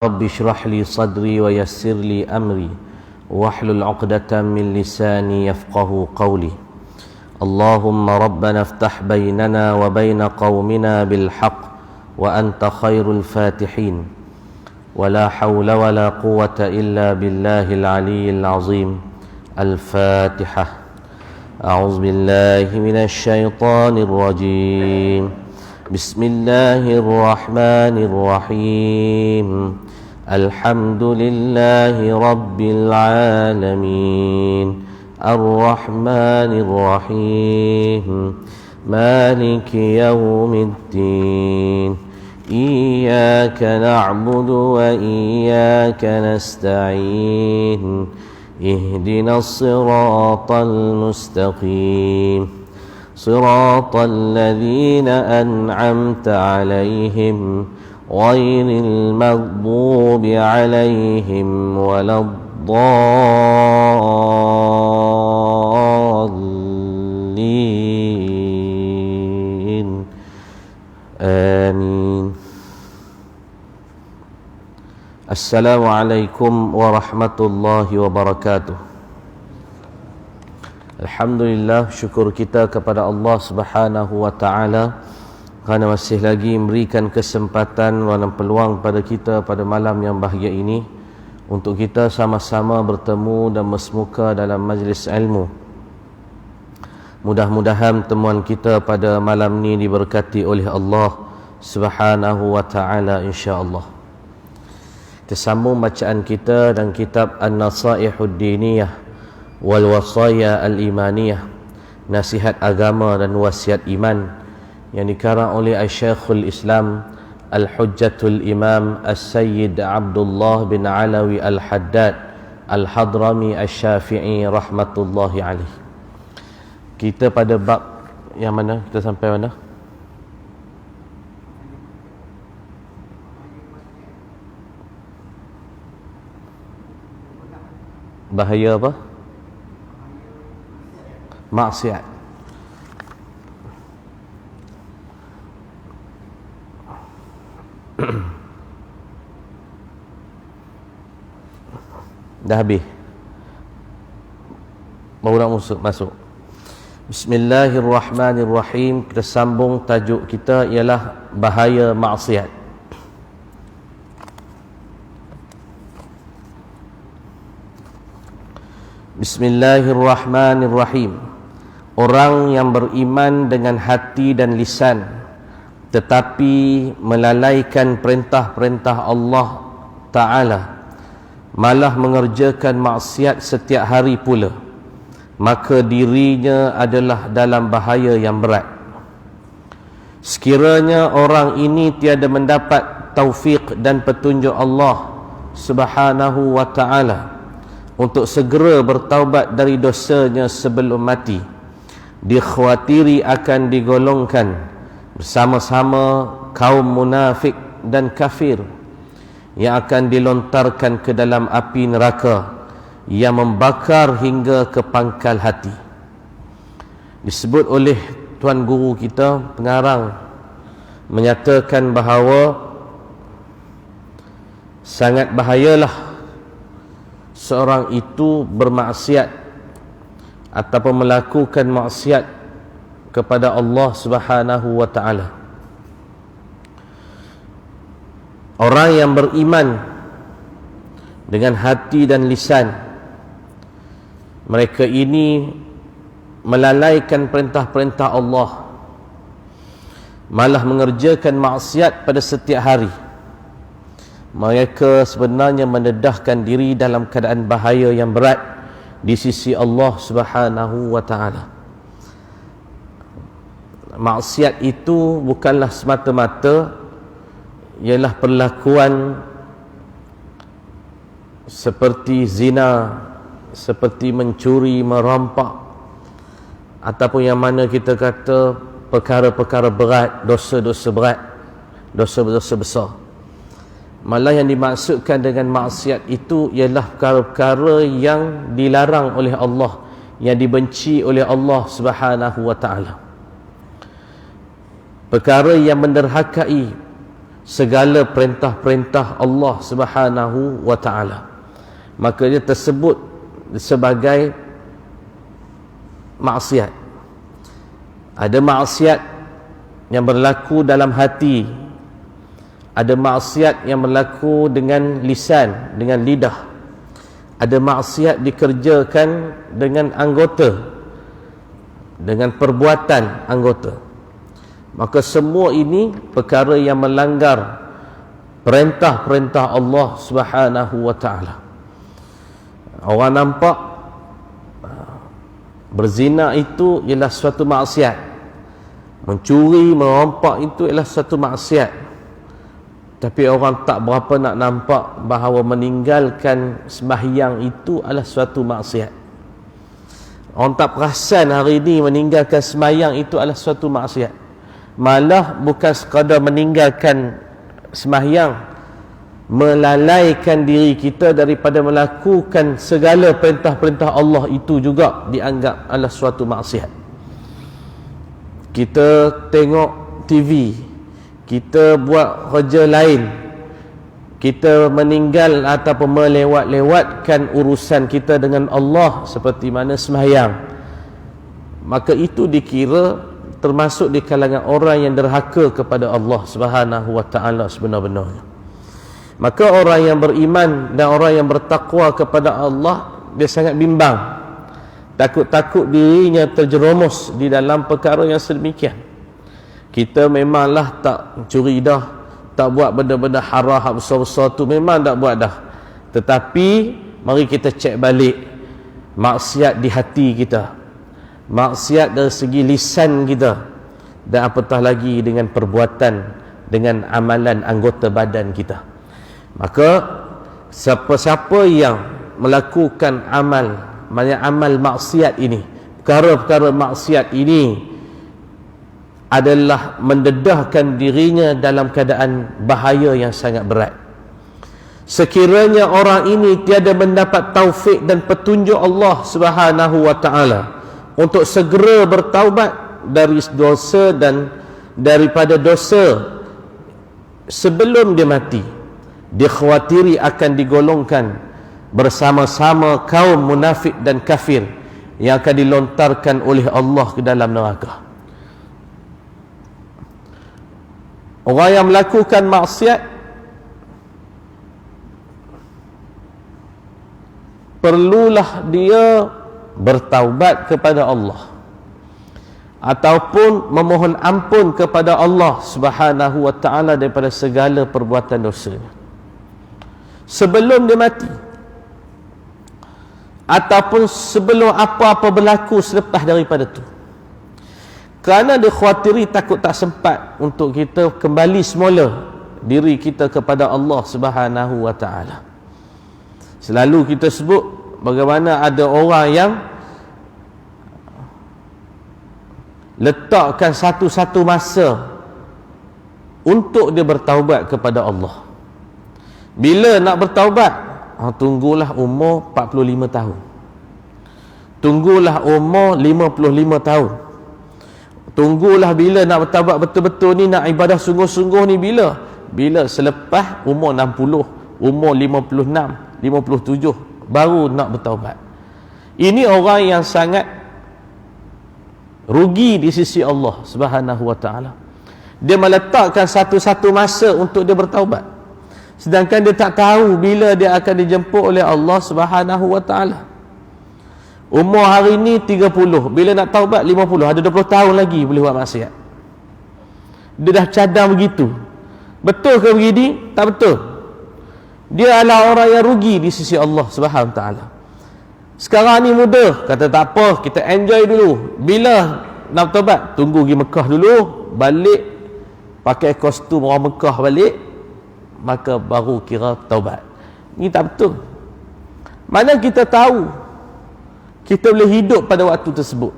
رب اشرح لي صدري ويسر لي أمري واحلل عقدة من لساني يفقه قولي. اللهم ربنا افتح بيننا وبين قومنا بالحق وأنت خير الفاتحين، ولا حول ولا قوة إلا بالله العلي العظيم. الفاتحة. أعوذ بالله من الشيطان الرجيم. بسم الله الرحمن الرحيم. الحمد لله رب العالمين الرحمن الرحيم مالك يوم الدين إياك نعبد وإياك نستعين اهدنا الصراط المستقيم صراط الذين أنعمت عليهم غير المغضوب عليهم ولا الضالين آمين. Assalamualaikum warahmatullahi wabarakatuh. Alhamdulillah, syukur kita kepada Allah Subhanahu wa taala kerana masih lagi memberikan kesempatan dan peluang pada kita pada malam yang bahagia ini untuk kita sama-sama bertemu dan bersemuka dalam majlis ilmu. Mudah-mudahan temuan kita pada malam ini diberkati oleh Allah Subhanahu wa taala insya-Allah. Kita sambung bacaan kita dan kitab An-Nasaihud Diniyah wal Wasaya Al-Imaniyah, nasihat agama dan wasiat iman, yang dikarang oleh Syekhul Islam Al-Hujjatul Imam As-Sayyid Abdullah bin Alawi Al-Haddad Al-Hadrami Asy-Syafi'i rahmatullahi alaih. Kita pada bab yang mana? Kita sampai mana? Bahaya apa? Maksiat. Dah habis. Baru nak masuk. Bismillahirrahmanirrahim. Kita sambung, tajuk kita ialah bahaya maksiat. Bismillahirrahmanirrahim. Orang yang beriman dengan hati dan lisan tetapi melalaikan perintah-perintah Allah Ta'ala, malah mengerjakan maksiat setiap hari pula, maka dirinya adalah dalam bahaya yang berat. Sekiranya orang ini tiada mendapat taufik dan petunjuk Allah Subhanahu wa Ta'ala untuk segera bertaubat dari dosanya sebelum mati, dikhawatiri akan digolongkan bersama-sama kaum munafik dan kafir yang akan dilontarkan ke dalam api neraka yang membakar hingga ke pangkal hati. Disebut oleh tuan guru kita pengarang menyatakan bahawa sangat bahayalah seorang itu bermaksiat ataupun melakukan maksiat kepada Allah Subhanahu wa taala. Orang yang beriman dengan hati dan lisan, mereka ini melalaikan perintah-perintah Allah, malah mengerjakan maksiat pada setiap hari. Mereka sebenarnya mendedahkan diri dalam keadaan bahaya yang berat di sisi Allah Subhanahu wa taala. Maksiat itu bukanlah semata-mata ialah perlakuan seperti zina, seperti mencuri, merampak, ataupun yang mana kita kata perkara-perkara berat, dosa-dosa berat, dosa-dosa besar. Malah yang dimaksudkan dengan maksiat itu ialah perkara-perkara yang dilarang oleh Allah, yang dibenci oleh Allah Subhanahu wa taala. Perkara yang menderhakai segala perintah-perintah Allah Subhanahu wa taala, maka dia tersebut sebagai maksiat. Ada maksiat yang berlaku dalam hati, ada maksiat yang berlaku dengan lisan, dengan lidah, ada maksiat dikerjakan dengan anggota, dengan perbuatan anggota. Maka semua ini perkara yang melanggar perintah-perintah Allah Subhanahu wa taala. Orang nampak berzina itu ialah suatu maksiat, mencuri, merompak itu ialah suatu maksiat, tapi orang tak berapa nak nampak bahawa meninggalkan sembahyang itu adalah suatu maksiat. Orang tak perasan hari ini meninggalkan sembahyang itu adalah suatu maksiat. Malah bukan sekadar meninggalkan sembahyang, melalaikan diri kita daripada melakukan segala perintah-perintah Allah itu juga dianggap adalah suatu maksiat. Kita tengok TV, kita buat kerja lain, kita meninggal ataupun melewat-lewatkan urusan kita dengan Allah seperti mana sembahyang, maka itu dikira termasuk di kalangan orang yang derhaka kepada Allah Subhanahu wa taala sebenar-benarnya. Maka orang yang beriman dan orang yang bertakwa kepada Allah, dia sangat bimbang, takut-takut dirinya terjerumus di dalam perkara yang sedemikian. Kita memanglah tak curi dah, tak buat benda-benda haram besar-besar tu, memang tak buat dah. Tetapi mari kita cek balik maksiat di hati kita, maksiat dari segi lisan kita, dan apatah lagi dengan perbuatan, dengan amalan anggota badan kita. Maka siapa-siapa yang melakukan amal maksiat ini, perkara-perkara maksiat ini, adalah mendedahkan dirinya dalam keadaan bahaya yang sangat berat. Sekiranya orang ini tiada mendapat taufik dan petunjuk Allah Subhanahu wa taala untuk segera bertaubat dari dosa dan daripada dosa sebelum dia mati, dia khawatiri akan digolongkan bersama-sama kaum munafik dan kafir yang akan dilontarkan oleh Allah ke dalam neraka. Orang yang melakukan maksiat perlulah dia bertaubat kepada Allah ataupun memohon ampun kepada Allah Subhanahu wa taala daripada segala perbuatan dosanya sebelum dia mati, ataupun sebelum apa-apa berlaku selepas daripada tu. Kerana dia khawatiri, takut tak sempat untuk kita kembali semula diri kita kepada Allah Subhanahu wa taala. Selalu kita sebut bagaimana ada orang yang letakkan satu-satu masa untuk dia bertaubat kepada Allah. Bila nak bertaubat? Tunggulah umur 45 tahun. Tunggulah umur 55 tahun. Tunggulah bila nak bertaubat betul-betul ni, nak ibadah sungguh-sungguh ni bila? Bila selepas umur 60, umur 56, 57 baru nak bertaubat. Ini orang yang sangat rugi di sisi Allah Subhanahu wa taala. Dia meletakkan satu-satu masa untuk dia bertaubat, sedangkan dia tak tahu bila dia akan dijemput oleh Allah Subhanahu wa taala. Umur hari ni 30, bila nak taubat 50, ada 20 tahun lagi boleh buat maksiat. Dia dah cadang begitu. Betul ke begini? Tak betul. Dia adalah orang yang rugi di sisi Allah Subhanahu wa taala. Sekarang ni muda, kata tak apa, kita enjoy dulu. Bila nak taubat? Tunggu pergi Mekah dulu, balik pakai kostum orang Mekah balik, maka baru kira taubat. Ini tak betul. Mana kita tahu kita boleh hidup pada waktu tersebut?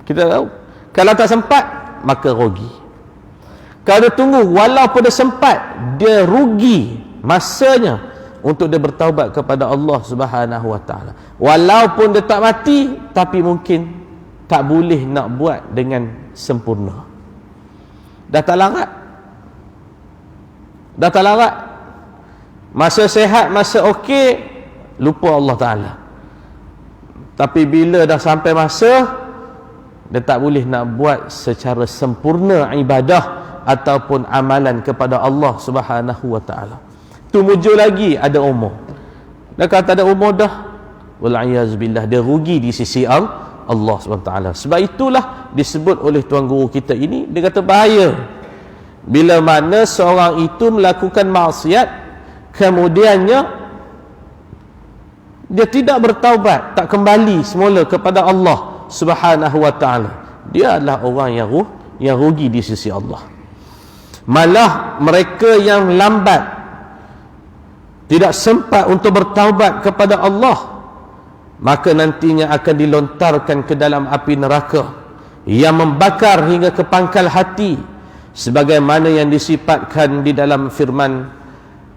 Kita tahu kalau tak sempat, maka rugi. Kalau dia tunggu walaupun dia sempat, dia rugi masanya untuk dia bertaubat kepada Allah Subhanahu wa taala. Walaupun dia tak mati, tapi mungkin tak boleh nak buat dengan sempurna. Dah tak larat. dah tak larat. Masa sehat, masa okey, lupa Allah Ta'ala. Tapi bila dah sampai masa, dia tak boleh nak buat secara sempurna ibadah ataupun amalan kepada Allah Subhanahu wa Ta'ala. Tu muncul lagi ada umur. Dah kata ada umur dah, wal'iyazbillah, dia rugi di sisi Allah Subhanahu wa Ta'ala. Sebab itulah disebut oleh tuan guru kita ini, dia kata bahaya bila mana seorang itu melakukan maksiat, kemudiannya dia tidak bertaubat, tak kembali semula kepada Allah Subhanahu wa Ta'ala. Dia adalah orang yang rugi di sisi Allah. Malah mereka yang lambat, tidak sempat untuk bertaubat kepada Allah, maka nantinya akan dilontarkan ke dalam api neraka yang membakar hingga ke pangkal hati, sebagaimana yang disifatkan di dalam firman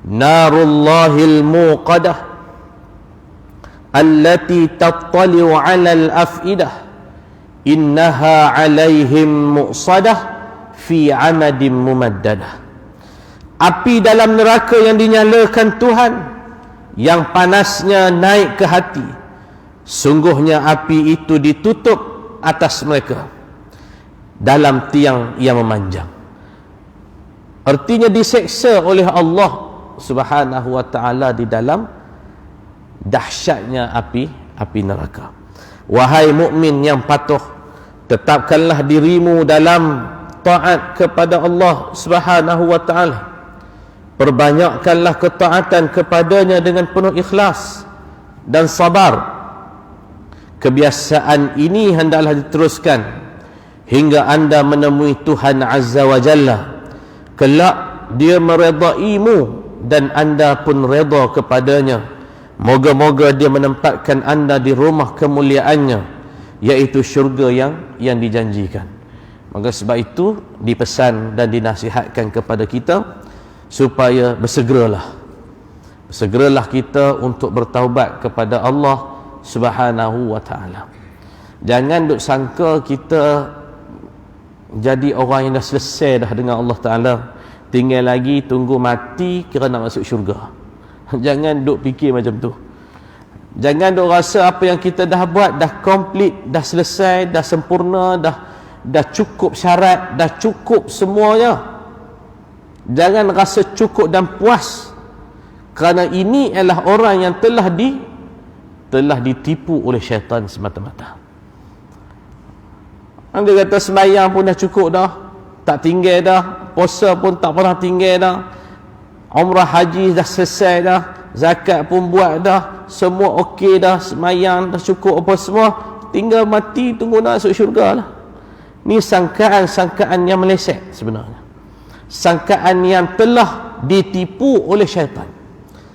narullahil muqadah allati tattali'u 'alal afidah innaha 'alaihim muqsadah fi 'amadin mumaddadah. Api dalam neraka yang dinyalakan Tuhan, yang panasnya naik ke hati, sungguhnya api itu ditutup atas mereka dalam tiang yang memanjang. Artinya diseksa oleh Allah Subhanahu wa Ta'ala di dalam dahsyatnya api neraka. Wahai mukmin yang patuh, tetapkanlah dirimu dalam taat kepada Allah Subhanahu wa Ta'ala. Perbanyakkanlah ketaatan kepadanya dengan penuh ikhlas dan sabar. Kebiasaan ini hendaklah diteruskan hingga anda menemui Tuhan Azza wa Jalla. Kelak dia meredaimu dan anda pun reda kepadanya. Moga-moga dia menempatkan anda di rumah kemuliaannya, iaitu syurga yang dijanjikan. Maka sebab itu dipesan dan dinasihatkan kepada kita supaya bersegeralah kita untuk bertaubat kepada Allah Subhanahu wa Ta'ala. Jangan duk sangka kita jadi orang yang dah selesai dah dengan Allah Ta'ala, tinggal lagi tunggu mati kira nak masuk syurga. Jangan duk fikir macam tu. Jangan duk rasa apa yang kita dah buat dah komplit, dah selesai, dah sempurna, dah cukup syarat, dah cukup semuanya. Jangan rasa cukup dan puas, kerana ini adalah orang yang telah ditipu oleh syaitan semata-mata. Dia kata sembahyang pun dah cukup dah, tak tinggal dah, puasa pun tak pernah tinggal dah, umrah haji dah selesai dah, zakat pun buat dah, semua okey dah, sembahyang dah cukup apa semua, tinggal mati tunggu nak masuk syurga lah. Ni sangkaan-sangkaan yang meleset sebenarnya, sangkaan yang telah ditipu oleh syaitan.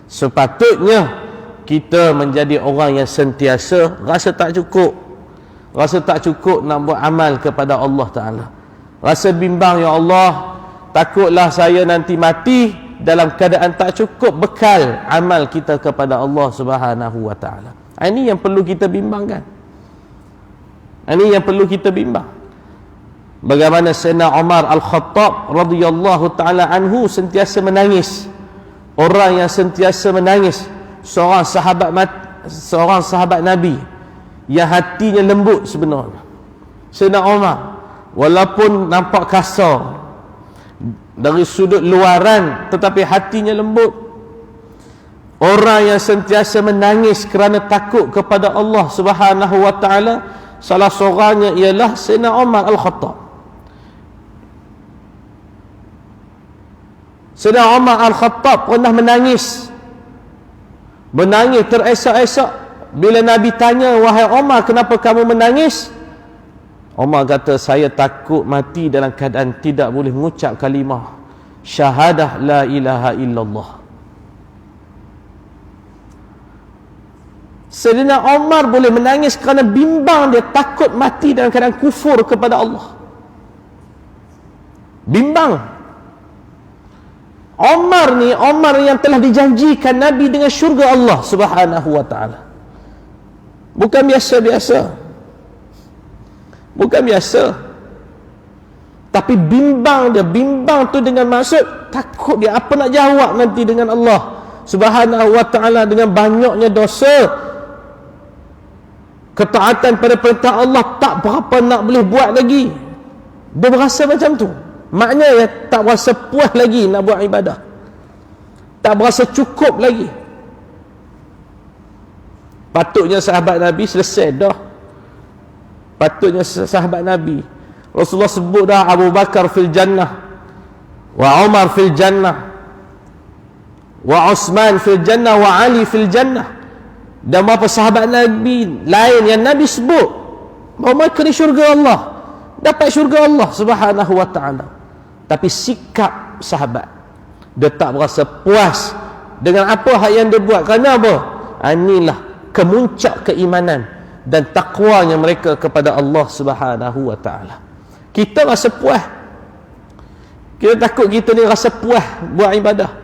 Sepatutnya kita menjadi orang yang sentiasa rasa tak cukup nak buat amal kepada Allah Ta'ala, rasa bimbang, ya Allah, takutlah saya nanti mati dalam keadaan tak cukup bekal amal kita kepada Allah Subhanahu wa Ta'ala. Ini yang perlu kita bimbangkan, ini yang perlu kita bimbang. Bagaimana Sayyidina Umar Al-Khattab radhiyallahu ta'ala anhu sentiasa menangis, orang yang sentiasa menangis, seorang sahabat Nabi yang hatinya lembut sebenarnya. Sayyidina Umar walaupun nampak kasar dari sudut luaran, tetapi hatinya lembut. Orang yang sentiasa menangis kerana takut kepada Allah Subhanahu wa Ta'ala, salah seorangnya ialah Sayyidina Umar Al-Khattab. Sayyidina Umar Al-Khattab pernah menangis teresak-esak. Bila Nabi tanya, wahai Umar, kenapa kamu menangis? Umar kata, saya takut mati dalam keadaan tidak boleh mengucap kalimah syahadah la ilaha illallah. Sayyidina Umar boleh menangis kerana bimbang, dia takut mati dalam keadaan kufur kepada Allah. Bimbang. Umar ni, Umar yang telah dijanjikan Nabi dengan syurga Allah Subhanahu wa Ta'ala. Bukan biasa-biasa. Bukan biasa. Tapi bimbang tu dengan maksud takut dia apa nak jawab nanti dengan Allah Subhanahu wa ta'ala, dengan banyaknya dosa, ketaatan pada perintah Allah tak berapa nak boleh buat lagi. Dia berasa macam tu. Maknanya tak berasa puas lagi nak buat ibadah, tak berasa cukup lagi. Patutnya sahabat Nabi selesai dah. Patutnya sahabat Nabi, Rasulullah sebut dah Abu Bakar fil jannah, wa Umar fil jannah, wa Uthman fil jannah, wa Ali fil jannah. Dan beberapa sahabat Nabi lain yang Nabi sebut bahawa mereka di syurga Allah, dapat syurga Allah Subhanahu wa ta'ala. Tapi sikap sahabat, dia tak berasa puas dengan apa yang dia buat. Kerana apa? Inilah kemuncak keimanan dan takwanya mereka kepada Allah Subhanahu wa ta'ala. Kita rasa puas, kita takut kita ni rasa puas buat ibadah.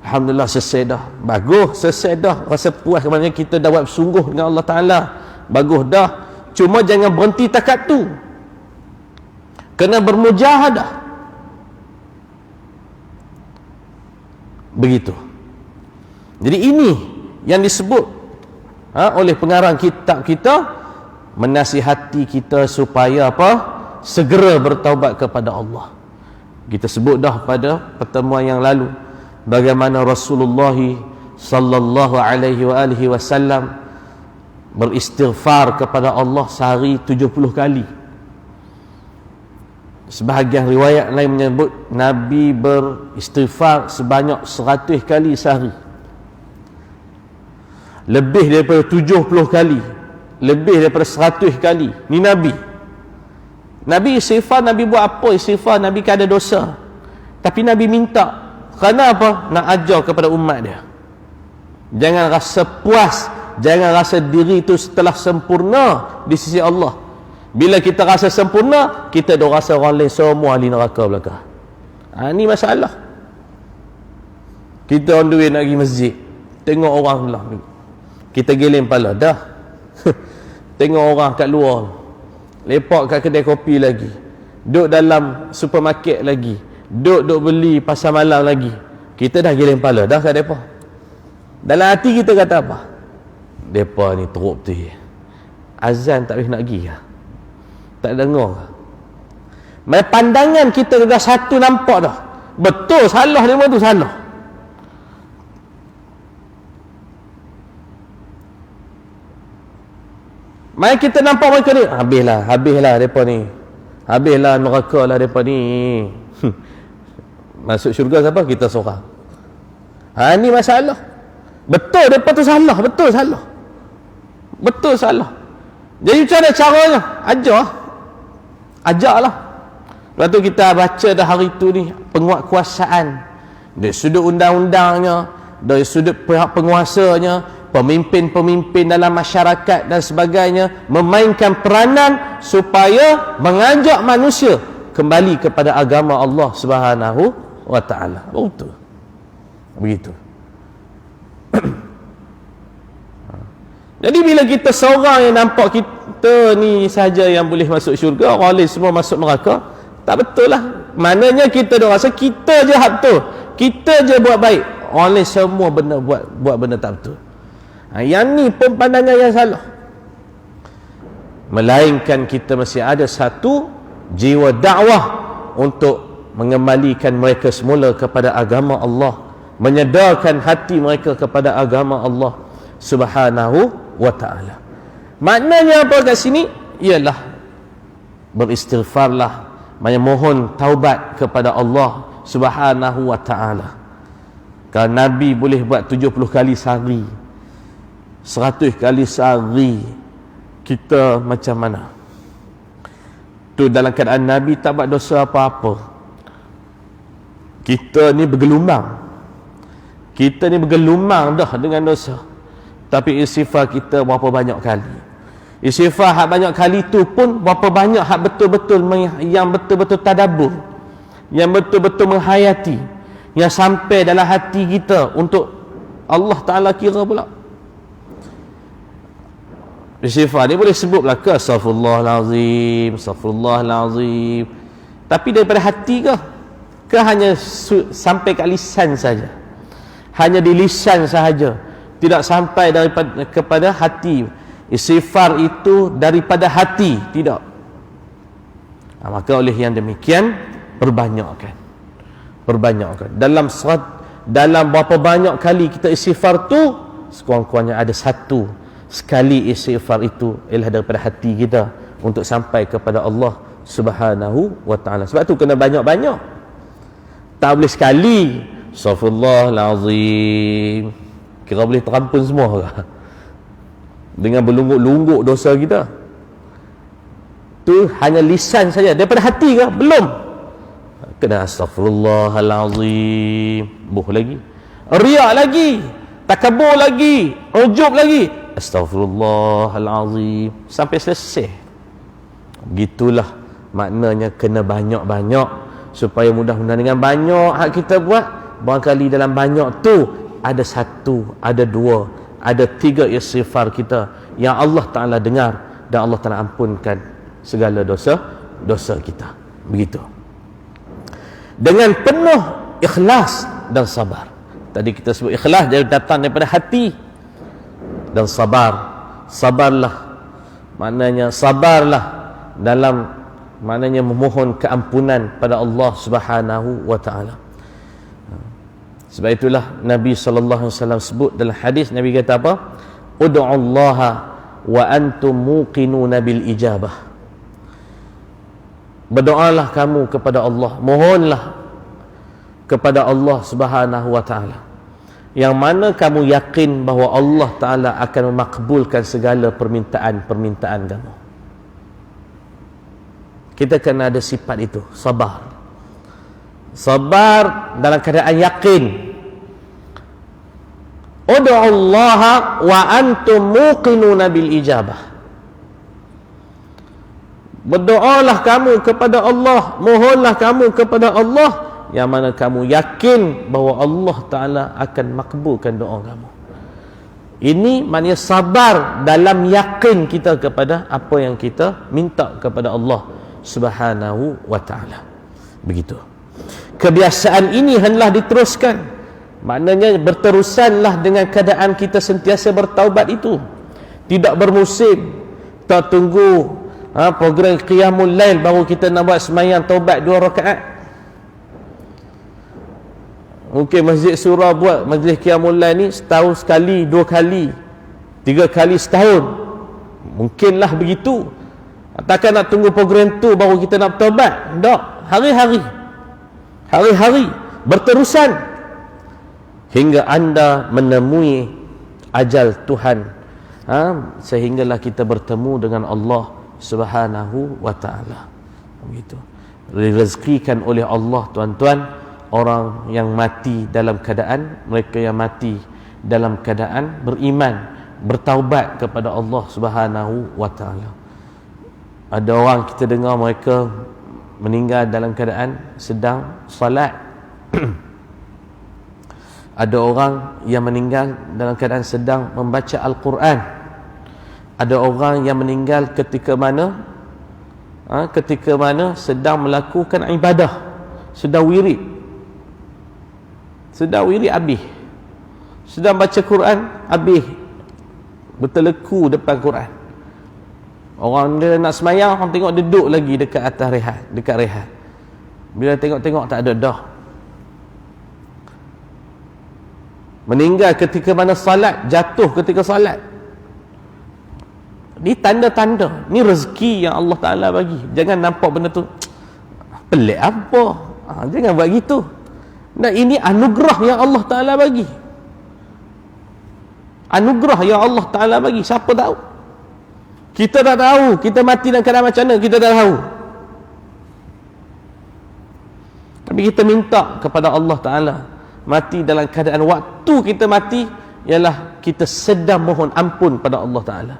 Alhamdulillah selesai dah, bagus, selesai dah, rasa puas, maknanya kita dah buat sungguh dengan Allah Ta'ala, bagus dah. Cuma jangan berhenti takat tu, kena bermujahadah. Begitu. Jadi ini yang disebut oleh pengarang kitab kita, menasihati kita supaya apa? Segera bertaubat kepada Allah. Kita sebut dah pada pertemuan yang lalu bagaimana Rasulullah sallallahu alaihi wasallam beristighfar kepada Allah sehari 70 kali. Sebahagian riwayat lain menyebut Nabi beristighfar sebanyak 100 kali sehari. Lebih daripada 70 kali, lebih daripada 100 kali. Ni Nabi istighfar. Nabi buat apa istighfar? Nabi kan ada dosa, tapi Nabi minta. Kerana apa? Nak ajar kepada umat dia, jangan rasa puas, jangan rasa diri itu setelah sempurna di sisi Allah. Bila kita rasa sempurna, kita dah rasa orang lain semua ahli neraka belakang. Ni masalah. Kita on the way nak pergi masjid, tengok orang lah, kita geleng kepala dah. Tengok orang kat luar, lepak kat kedai kopi lagi, duduk dalam supermarket lagi, duduk beli pasar malam lagi, kita dah geleng kepala dah kat mereka. Dalam hati kita kata apa? Mereka ni teruk betul, azan tak boleh nak pergi lah, tak dengar. Pandangan kita dah satu nampak dah, betul salah dia tu salah. Mari kita nampak mereka ni, habislah mereka ni, habislah neraka lah mereka ni. Masuk syurga siapa? Kita seorang. Ni masalah. Betul mereka tu salah, betul salah. Jadi macam mana caranya? Ajarlah. Lepas tu kita baca dah hari tu ni penguatkuasaan dari sudut undang-undangnya, dari sudut pihak penguasanya, pemimpin-pemimpin dalam masyarakat dan sebagainya, memainkan peranan supaya mengajak manusia kembali kepada agama Allah Subhanahu wa ta'ala. Betul. Begitu. Jadi bila kita seorang yang nampak kita ni saja yang boleh masuk syurga, orang lain semua masuk neraka, tak betul lah. Maknanya kita dah rasa kita je hak betul, kita je buat baik, orang lain semua benda buat benda tak betul. Yang ni pun pandangan yang salah. Melainkan kita masih ada satu jiwa dakwah untuk mengembalikan mereka semula kepada agama Allah, menyedarkan hati mereka kepada agama Allah Subhanahu wa ta'ala. Maknanya apa kat sini? Ialah beristighfarlah, mohon taubat kepada Allah Subhanahu wa ta'ala. Kalau Nabi boleh buat 70 kali sehari, 100 kali sehari, kita macam mana? Tu dalam keadaan Nabi tak buat dosa apa-apa. Kita ni bergelumang dah dengan dosa, tapi istighfar kita berapa banyak kali. Istighfar hak banyak kali tu pun berapa banyak hak betul-betul yang betul-betul tadabbur, yang betul-betul menghayati, yang sampai dalam hati kita untuk Allah Ta'ala kira pula. Istighfar ni boleh sebut belaka, astaghfirullahalazim, astaghfirullahalazim, Tapi daripada hati ke? Ke hanya sampai kat lisan saja? Hanya di lisan sahaja, tidak sampai daripada kepada hati. Istighfar itu daripada hati, tidak. Maka oleh yang demikian, perbanyakkan. Dalam berapa banyak kali kita istighfar tu, sekurang-kurangnya ada satu sekali istighfar itu ialah daripada hati kita untuk sampai kepada Allah Subhanahu wa ta'ala. Sebab tu kena banyak-banyak. Tak boleh sekali Astaghfirullahalazim, kira boleh terampun semua ke? Dengan berlungguk-lungguk dosa kita. Tu hanya lisan saja. Daripada hati ke? Belum. Kena Astaghfirullahalazim, lagi, riak lagi, takabur lagi, ujub lagi, Astaghfirullahalazim, sampai selesai. Begitulah maknanya kena banyak-banyak, supaya mudah-mudahan dengan banyak hak kita buat, barangkali dalam banyak tu ada satu, ada dua, ada tiga istighfar kita yang Allah Ta'ala dengar dan Allah Ta'ala ampunkan segala dosa kita. Begitu, dengan penuh ikhlas dan sabar. Tadi kita sebut ikhlas dia datang daripada hati, dan sabarlah maknanya dalam maknanya memohon keampunan pada Allah Subhanahu wa ta'ala. Sebab itulah Nabi sallallahu alaihi wasallam sebut dalam hadis, Nabi kata apa? Ud'ullaha wa antum muqinuna bil ijabah. Berdoalah kamu kepada Allah, mohonlah kepada Allah Subhanahu wa ta'ala, yang mana kamu yakin bahawa Allah Ta'ala akan memakbulkan segala permintaan kamu. Kita kena ada sifat itu, sabar dalam keadaan yakin. Ud'ullaha wa antum muqinuna bil ijabah. Berdoalah kamu kepada Allah, mohonlah kamu kepada Allah, yang mana kamu yakin bahawa Allah Ta'ala akan makbulkan doa kamu. Ini maknanya sabar dalam yakin kita kepada apa yang kita minta kepada Allah Subhanahu wa ta'ala. Begitu. Kebiasaan ini hendaklah diteruskan. Maknanya berterusanlah dengan keadaan kita sentiasa bertaubat itu. Tidak bermusim, tak tunggu program Qiyamul Lail baru kita nak buat semayang taubat 2 rakaat. Mungkin Masjid Surah buat majlis Qiyamul Lail ni setahun sekali, 2 kali, 3 kali setahun. Mungkinlah begitu. Takkan nak tunggu program tu baru kita nak bertaubat. Tak, hari-hari berterusan hingga anda menemui ajal Tuhan, sehinggalah kita bertemu dengan Allah Subhanahu wa ta'ala. Begitu. Direzekikan oleh Allah, tuan-tuan, orang yang mati dalam keadaan, mereka yang mati dalam keadaan beriman, bertaubat kepada Allah Subhanahu wa ta'ala. Ada orang kita dengar mereka meninggal dalam keadaan sedang salat. Ada orang yang meninggal dalam keadaan sedang membaca Al-Quran. Ada orang yang meninggal ketika mana sedang melakukan ibadah, sedang wirid habis, sedang baca Quran habis, berteleku depan Quran. Orang dia nak semayang, orang tengok duduk lagi dekat atas dekat rehat. Bila tengok-tengok tak ada dah. Meninggal ketika mana salat, jatuh ketika salat. Ni tanda-tanda, ni rezeki yang Allah Ta'ala bagi. Jangan nampak benda tu pelik apa. Jangan buat gitu. Nah, ini anugerah yang Allah Ta'ala bagi. Anugerah yang Allah Ta'ala bagi. Siapa tahu? Kita tak tahu kita mati dalam keadaan macam mana, kita tak tahu. Tapi kita minta kepada Allah Ta'ala, mati dalam keadaan waktu kita mati ialah kita sedang mohon ampun pada Allah Ta'ala.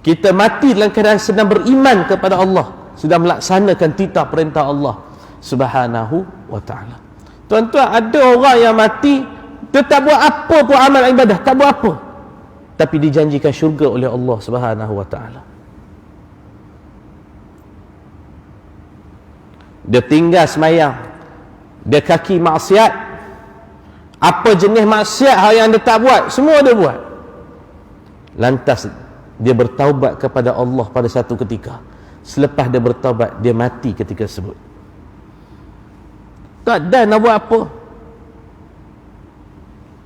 Kita mati dalam keadaan sedang beriman kepada Allah, sedang melaksanakan titah perintah Allah Subhanahu wa ta'ala. Tuan-tuan, ada orang yang mati dia tak buat apa pun amal ibadah, tak buat apa, tapi dijanjikan syurga oleh Allah Subhanahu wa ta'ala. dia tinggal semayang, dia kaki maksiat, apa jenis maksiat yang dia tak buat, semua dia buat. Lantas dia bertaubat kepada Allah pada satu ketika. Selepas dia bertaubat, dia mati ketika tersebut. Tak ada nak buat apa.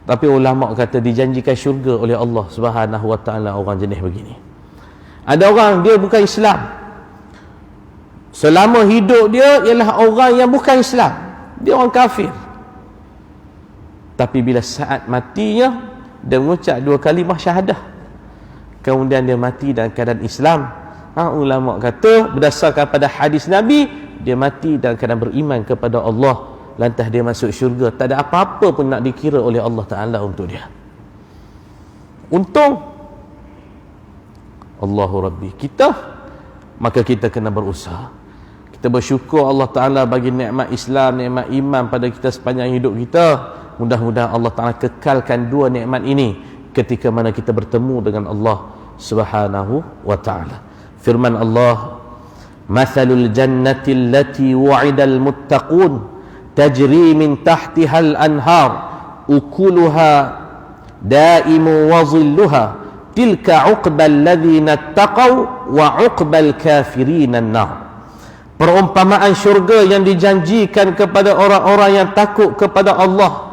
Tapi ulama kata dijanjikan syurga oleh Allah Subhanahu wa taala orang jenis begini. Ada orang dia bukan Islam, selama hidup dia ialah orang yang bukan Islam, dia orang kafir. Tapi bila saat matinya, dia mengucap 2 kalimah syahadah, kemudian dia mati dalam keadaan Islam. Ulama kata berdasarkan pada hadis Nabi, dia mati dalam keadaan beriman kepada Allah, lantas dia masuk syurga. Tak ada apa-apa pun nak dikira oleh Allah Ta'ala untuk dia. Untung Allahu Rabbi kita, maka kita kena berusaha. Kita bersyukur Allah Ta'ala bagi nikmat Islam, nikmat iman pada kita sepanjang hidup kita. Mudah-mudahan Allah Ta'ala kekalkan 2 nikmat ini ketika mana kita bertemu dengan Allah Subhanahu wa Ta'ala. Firman Allah, "Mathalul jannati allati wa'idal muttaqun tajri min tahtihal anhar ukuluha daimu wa zilluha tilka uqbal ladzina taqaw wa uqbal kafirin an-nar." Perumpamaan syurga yang dijanjikan kepada orang-orang yang takut kepada Allah,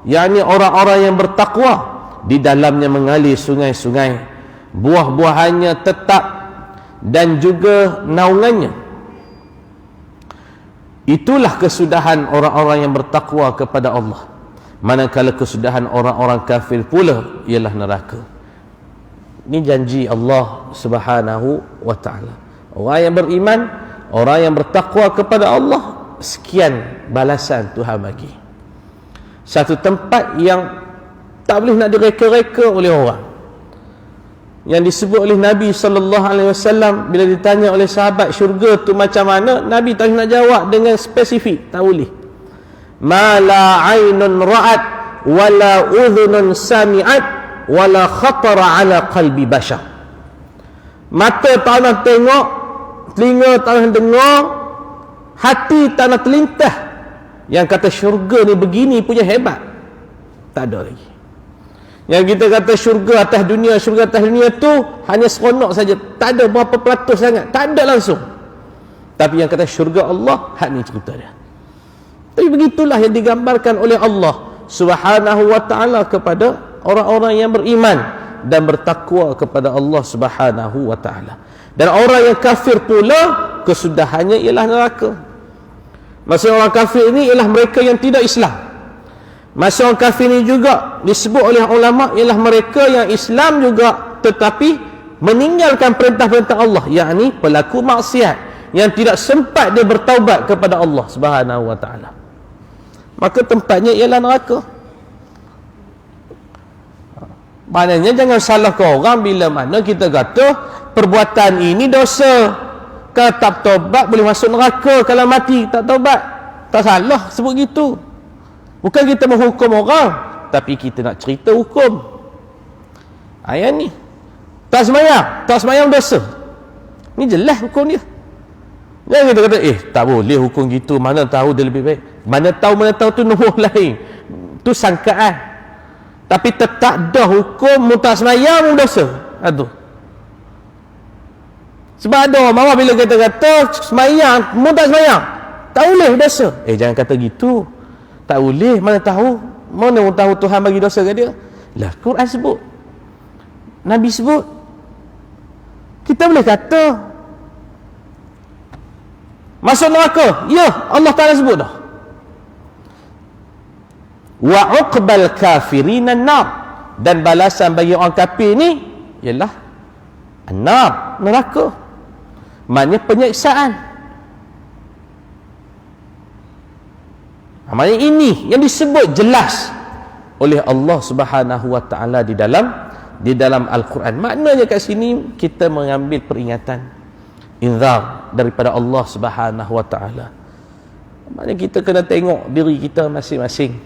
yakni orang-orang yang bertakwa, di dalamnya mengalir sungai-sungai, buah-buahannya tetap dan juga naungannya. Itulah kesudahan orang-orang yang bertakwa kepada Allah. Manakala kesudahan orang-orang kafir pula ialah neraka. Ini janji Allah Subhanahu wa taala. Orang yang beriman, orang yang bertakwa kepada Allah, sekian balasan Tuhan bagi. Satu tempat yang tak boleh nak direka-reka oleh orang, yang disebut oleh Nabi SAW bila ditanya oleh sahabat syurga tu macam mana, Nabi tak nak jawab dengan spesifik, tak boleh. Ma la aynun ra'at wala udhunun sami'at wala khatara ala qalbi bashar. Mata tak nak tengok, telinga tak nak dengar, hati tak nak terlintas. Yang kata syurga ni begini punya hebat, tak ada lagi. Yang kita kata syurga atas dunia tu hanya seronok saja, tak ada berapa peratus sangat, tak ada langsung. Tapi yang kata syurga Allah, hak ni cerita dia. Tapi begitulah yang digambarkan oleh Allah Subhanahu wa taala kepada orang-orang yang beriman dan bertakwa kepada Allah Subhanahu wa taala. Dan orang yang kafir pula kesudahannya ialah neraka. Maksud orang kafir ini ialah mereka yang tidak Islam. Masa orang kafir ini juga disebut oleh ulama ialah mereka yang Islam juga tetapi meninggalkan perintah-perintah Allah, yakni pelaku maksiat yang tidak sempat dia bertaubat kepada Allah Subhanahu wa taala. Maka tempatnya ialah neraka. Maknanya jangan salahkan orang bila mana kita kata perbuatan ini dosa. Kalau tak taubat boleh masuk neraka, kalau mati tak taubat. Tak salah sebut gitu. Bukan kita menghukum orang, tapi kita nak cerita hukum. Ayat ni tak semayang dosa. Ni jelas hukum dia. Jangan kita kata tak boleh hukum gitu, mana tahu dia lebih baik. Mana tahu tu nombor lain, tu sangkaan. Tapi tetap dah hukum mu tak semayang dosa. Aduh. Sebab ada orang marah bila kita kata semayang, mu tak semayang, tak boleh dosa. Jangan kata gitu. Tak boleh, mana tahu Tuhan bagi dosa ke dia. Lah Quran sebut, Nabi sebut, kita boleh kata masuk neraka. Ya, Allah Ta'ala sebut dah. Wa uqbal kafirin an-nar, dan balasan bagi orang kafir ni ialah an-nar, neraka. Maknanya penyiksaan. Maknanya ini yang disebut jelas oleh Allah Subhanahu wa taala di dalam Al-Quran. Maknanya kat sini kita mengambil peringatan, inzar daripada Allah Subhanahu wa taala. Maknanya kita kena tengok diri kita masing-masing.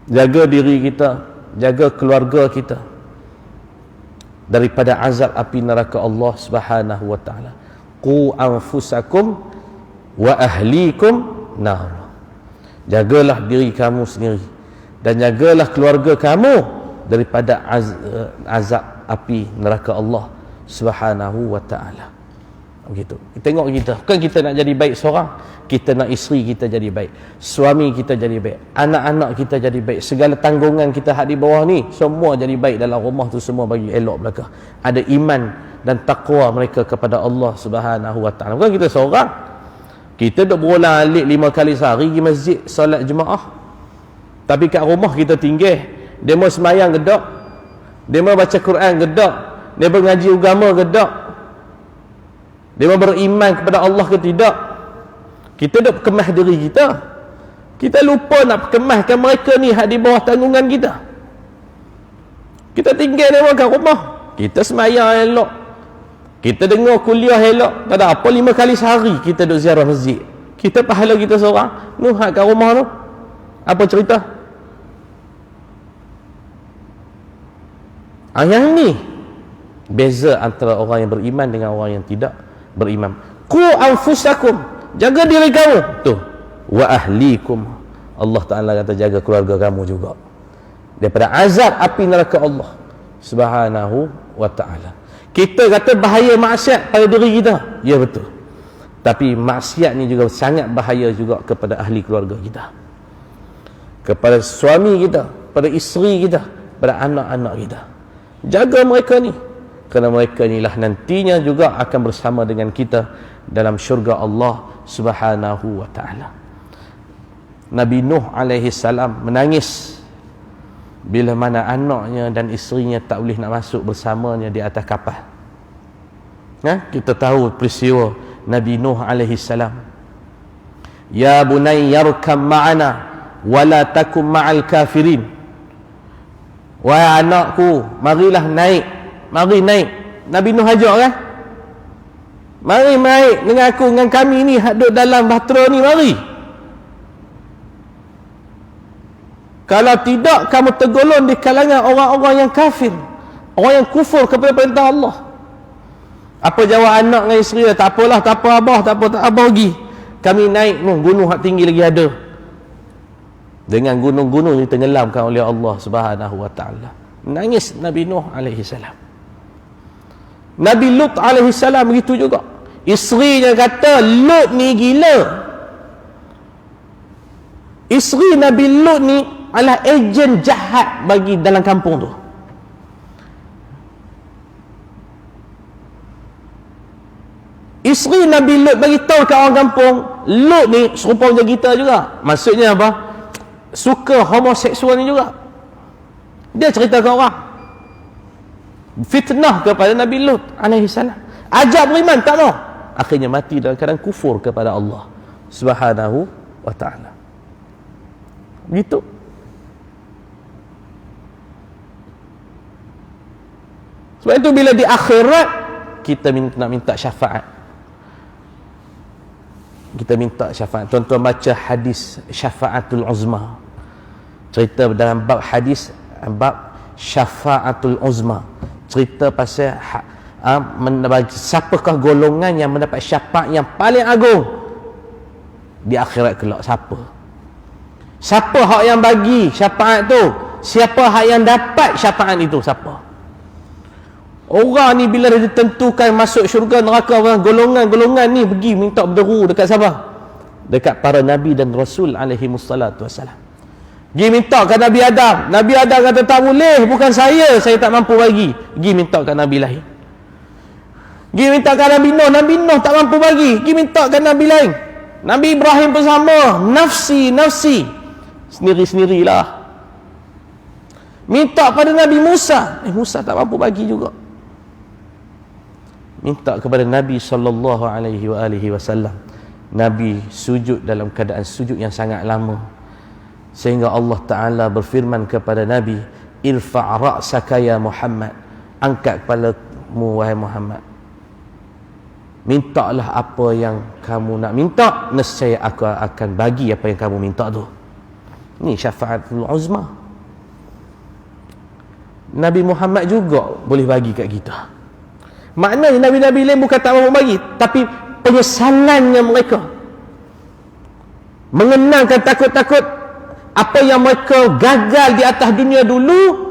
Jaga diri kita, jaga keluarga kita daripada azab api neraka Allah Subhanahu wa taala. Qu anfusakum wa ahlikum nar. Jagalah diri kamu sendiri dan jagalah keluarga kamu daripada azab api neraka Allah Subhanahu wa taala. Begitu. Kita tengok kita, bukan kita nak jadi baik seorang, kita nak isteri kita jadi baik, suami kita jadi baik, anak-anak kita jadi baik, segala tanggungan kita hak di bawah ni semua jadi baik dalam rumah tu, semua bagi elok belaka. Ada iman dan takwa mereka kepada Allah Subhanahu wa taala. Bukan kita seorang. Kita duk berulang-alik 5 kali sehari pergi masjid solat jemaah. Tapi kat rumah kita tinggal, dia mau semayang gedak, dia mau baca Quran gedak, dia mau ngaji agama gedak, dia mau beriman kepada Allah ke tidak. Kita duk kemas diri kita. Kita lupa nak kemaskan mereka ni hak di bawah tanggungan kita. Kita tinggal dia kat rumah, kita semayang elok, kita dengar kuliah elok, tak ada apa 5 kali sehari kita duk ziarah masjid. Kita pahala kita seorang, nu hak kat rumah tu. Apa cerita? Yang ni beza antara orang yang beriman dengan orang yang tidak beriman. Qu anfusakum, jaga diri kamu tu, wa ahlikum. Allah Taala kata jaga keluarga kamu juga daripada azab api neraka Allah Subhanahu wa taala. Kita kata bahaya maksiat pada diri kita, ya betul, tapi maksiat ni juga sangat bahaya juga kepada ahli keluarga kita, kepada suami kita, pada isteri kita, pada anak-anak kita. Jaga mereka ni, kerana mereka inilah nantinya juga akan bersama dengan kita dalam syurga Allah Subhanahu wa taala. Nabi Nuh alaihi salam menangis bila mana anaknya dan isterinya tak boleh nak masuk bersamanya di atas kapal. Kita tahu peristiwa Nabi Nuh alaihi salam. Ya bunayya yarkam ma'ana wa la takum ma'al kafirin. Wahai anakku, marilah naik. Mari naik. Nabi Nuh ajak kan? Mari naik dengan aku, dengan kami ni hak duduk dalam bahtera ni, mari. Kalau tidak, kamu tergolong di kalangan orang-orang yang kafir, orang yang kufur kepada perintah Allah. Apa jawab anak dengan isteri dia? Tak apalah, tak apa abah, tak apa, tak abah pergi. Kami naik gunung hak tinggi lagi ada. Dengan gunung-gunung ditenggelamkan oleh Allah Subhanahu wa taala. Nangis Nabi Nuh alaihi salam. Nabi Lut alaihi salam begitu juga. Isterinya kata Lut ni gila. Isteri Nabi Lut ni adalah ejen jahat bagi dalam kampung tu. Isteri Nabi Lut bagi tahu kat orang kampung, Lut ni serupa macam kita juga. Maksudnya apa? Suka homoseksual ni juga. Dia cerita ke orang, fitnah kepada Nabi Lut alaihi salam. Ajak beriman, tak mau. Akhirnya mati dalam keadaan kufur kepada Allah Subhanahu wa taala. Begitu. Sebab itu bila di akhirat kita nak minta syafaat. Kita minta syafaat. Tuan-tuan baca hadis syafaatul uzma. Cerita dalam bab hadis, bab syafaatul uzma. Cerita pasal siapakah golongan yang mendapat syafaat yang paling agung di akhirat kelak. Siapa hak yang bagi syafaat tu? Siapa hak yang dapat syafaat itu? Siapa? Orang ni bila ditentukan masuk syurga neraka, golongan-golongan ni pergi minta berderu dekat siapa? Dekat para nabi dan rasul alaihi wassalatu wassalam. Pergi minta kat Nabi Adam. Nabi Adam kata tak boleh, bukan saya tak mampu bagi. Pergi minta kat nabi lain. Pergi minta kat Nabi Nuh. Nabi Nuh tak mampu bagi. Pergi minta kat nabi lain. Nabi Ibrahim pun sama. Nafsi. Sendiri-sendirilah. Minta pada Nabi Musa. Musa tak mampu bagi juga. Minta kepada Nabi sallallahu alaihi wasallam. Nabi sujud dalam keadaan sujud yang sangat lama. Sehingga Allah Ta'ala berfirman kepada Nabi, irfa' ra'saka ya Muhammad. Angkat kepalamu wahai Muhammad. Mintalah apa yang kamu nak minta, nescaya aku akan bagi apa yang kamu minta tu. Ni syafaatul uzma. Nabi Muhammad juga boleh bagi kat kita. Maknanya Nabi-Nabi lain bukan tak mampu bagi, tapi penyesalannya mereka mengenangkan takut-takut apa yang mereka gagal di atas dunia dulu,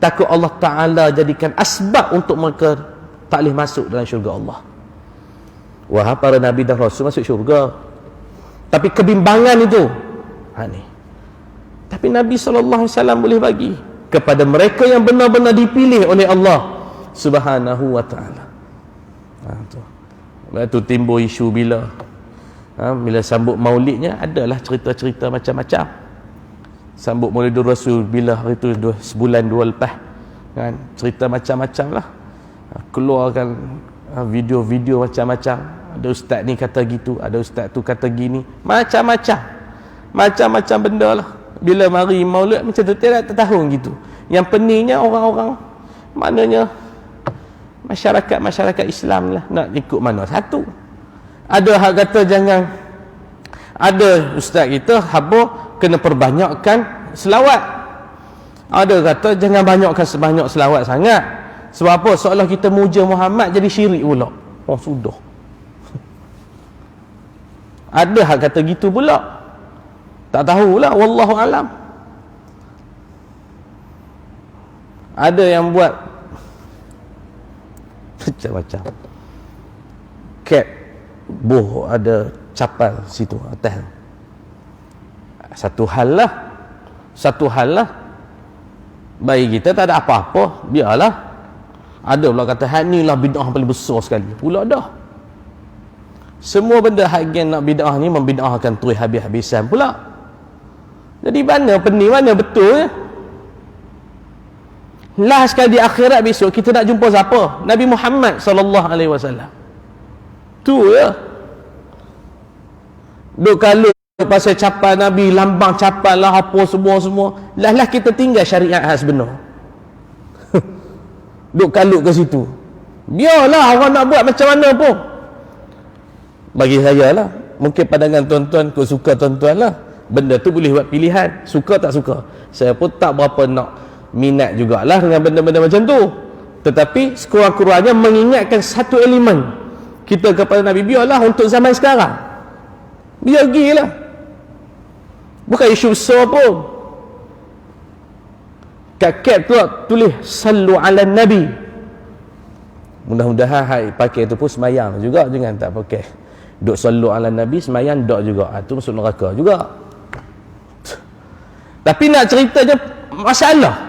takut Allah Ta'ala jadikan asbab untuk mereka tak boleh masuk dalam syurga Allah. Wah, para Nabi dan Rasul masuk syurga, tapi kebimbangan itu ni. Tapi Nabi SAW boleh bagi kepada mereka yang benar-benar dipilih oleh Allah Subhanahu wa Ta'ala. Tu timbul isu bila sambut maulidnya, adalah cerita-cerita macam-macam. Sambut Maulidur Rasul bila hari tu sebulan dua lepas, kan, cerita macam-macam lah. Keluarkan video-video macam-macam. Ada ustaz ni kata gitu, ada ustaz tu kata gini, macam-macam benda lah. Bila mari maulid macam tu, tak tahu gitu. Yang pentingnya orang-orang, maknanya masyarakat Islam lah nak ikut mana satu. Ada hak kata jangan, ada ustaz kita haba kena perbanyakkan selawat, ada kata jangan banyakkan sebanyak selawat sangat. Sebab apa? Seolah kita muja Muhammad jadi syirik pula. Oh sudah. Ada hak kata gitu pula, tak tahulah, wallahu alam. Ada yang buat macam-macam. Cat boh ada capal situ atas. Satu hal lah bagi kita tak ada apa-apa, biarlah. Ada pula kata hak ni lah bid'ah paling besar sekali pula dah. Semua benda hak yang nak bid'ah ni membid'ahkan tu habis-habisan pula. Jadi mana pening, mana betul ya? Last sekali di akhirat besok kita nak jumpa siapa? Nabi Muhammad sallallahu alaihi wasallam. Tu ya. Duk kalau pasal capal Nabi, lambang capal lah apa semua. Lah kita tinggal syariat hak sebenar. Duk kalut ke situ. Biarlah orang nak buat macam mana pun. Bagi saya lah, mungkin pandangan tuan-tuan, kau suka tuan-tuan lah. Benda tu boleh buat pilihan, suka tak suka. Saya pun tak berapa nak minat jugalah dengan benda-benda macam tu. Tetapi sekurang-kurangnya mengingatkan satu elemen kita kepada Nabi. Biarlah untuk zaman sekarang, biar gilah, bukan isu besar pun. Kat cap tu tulis sallu ala nabi. Mudah-mudahan hai pakai tu pun semayang juga, jangan tak pakai duk sallu ala nabi semayang dak juga, tu masuk neraka juga. Tapi nak cerita je masalah,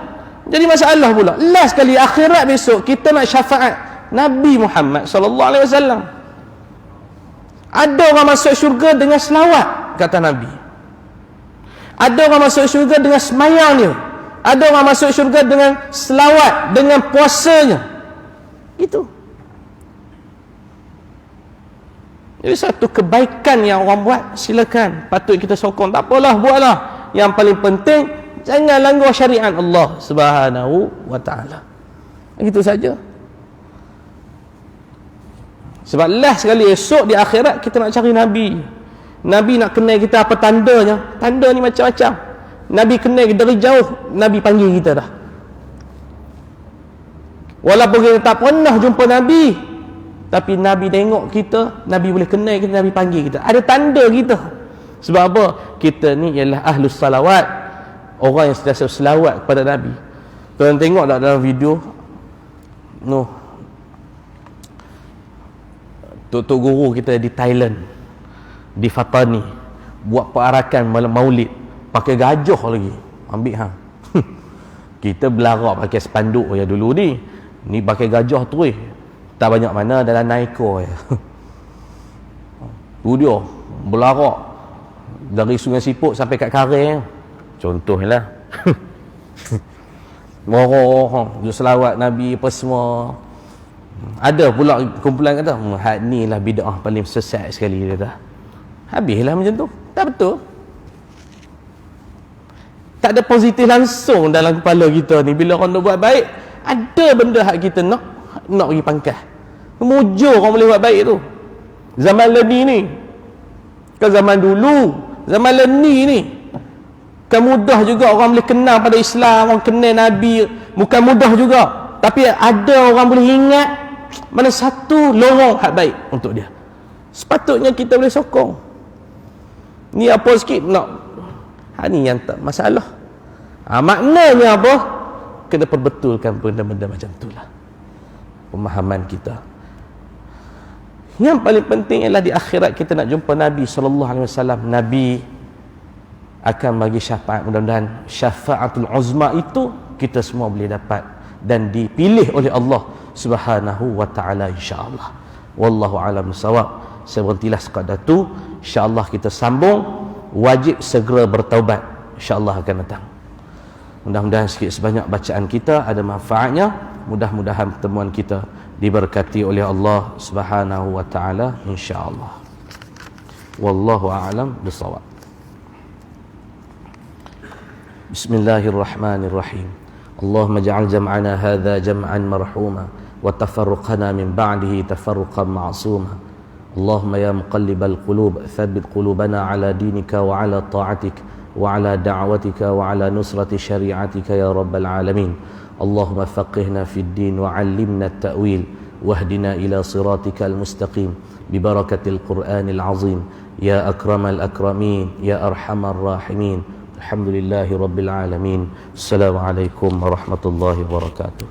jadi masalah pula. Last kali akhirat besok kita nak syafaat Nabi Muhammad sallallahu alaihi wasallam. Ada orang masuk syurga dengan selawat kata Nabi. Ada orang masuk syurga dengan semayang dia. Ada orang masuk syurga dengan selawat, dengan puasanya. Itu. Jadi satu kebaikan yang orang buat, silakan, patut kita sokong. Tak apalah, buatlah. Yang paling penting jangan langgar syariat Allah Subhanahu wa taala. Begitu saja. Sebab last sekali esok di akhirat kita nak cari Nabi. Nabi nak kenal kita apa tandanya? Tanda ni macam-macam. Nabi kenal dari jauh, Nabi panggil kita dah. Walaupun kita tak pernah jumpa Nabi, tapi Nabi tengok kita, Nabi boleh kenal kita, Nabi panggil kita. Ada tanda kita. Sebab apa? Kita ni ialah ahlus salawat, orang yang sentiasa selawat kepada Nabi. Tuan tengok tak dalam video Tok guru kita di Thailand, di Fatani, buat perarakan malam maulid, pakai gajah lagi, ambil hang. Kita belarak pakai spanduk ya dulu ni pakai gajah tu tak banyak mana dalam naiko ya. Tu dia belarak dari Sungai Siput sampai kat Karang contohlah. Morong dia selawat Nabi apa semua. Ada pula kumpulan kata hak ni lah bid'ah paling sesat sekali dia dah. Habislah macam tu. Tak betul. Tak ada positif langsung dalam kepala kita ni. Bila orang nak buat baik, ada benda hak kita nak pergi pangkah. Mujur orang boleh buat baik tu. Zaman leni ni, kan zaman dulu, zaman leni ni kan mudah juga orang boleh kenal pada Islam, orang kenal Nabi, bukan mudah juga. Tapi ada orang boleh ingat mana satu lorong hak baik untuk dia. Sepatutnya kita boleh sokong. Ni apa sikit nak. Ni yang tak masalah. Maknanya apa? Kena perbetulkan benda-benda macam itulah. Pemahaman kita. Yang paling penting ialah di akhirat kita nak jumpa Nabi SAW. Nabi akan bagi syafaat. Mudah-mudahan syafaatul uzma itu kita semua boleh dapat dan dipilih oleh Allah Subhanahu wa taala, insya-Allah. Wallahu a'lam bissawab. Saya berhentilah sekadar tu. Insya-Allah kita sambung. Wajib segera bertaubat. Insya-Allah akan datang. Mudah-mudahan sikit sebanyak bacaan kita ada manfaatnya. Mudah-mudahan pertemuan kita diberkati oleh Allah Subhanahu wa taala, insya-Allah. Wallahu a'lam bissawab. Bismillahirrahmanirrahim. Allahumma ij'al jam'ana hadza jam'an marhuma wa tafarruqana min ba'dihi tafarruqan ma'suma. Allahumma ya muqallibal qulub thabbit qulubana ala dinika wa ala ta'atik wa ala da'watika wa ala nusrati syari'atika ya rabbal alamin. اللهم فقهنا في الدين وعلمنا التأويل واهدنا إلى صراطك المستقيم ببركة القرآن العظيم يا أكرم الأكرمين يا أرحم الراحمين. الحمد لله رب العالمين. السلام عليكم ورحمة الله وبركاته.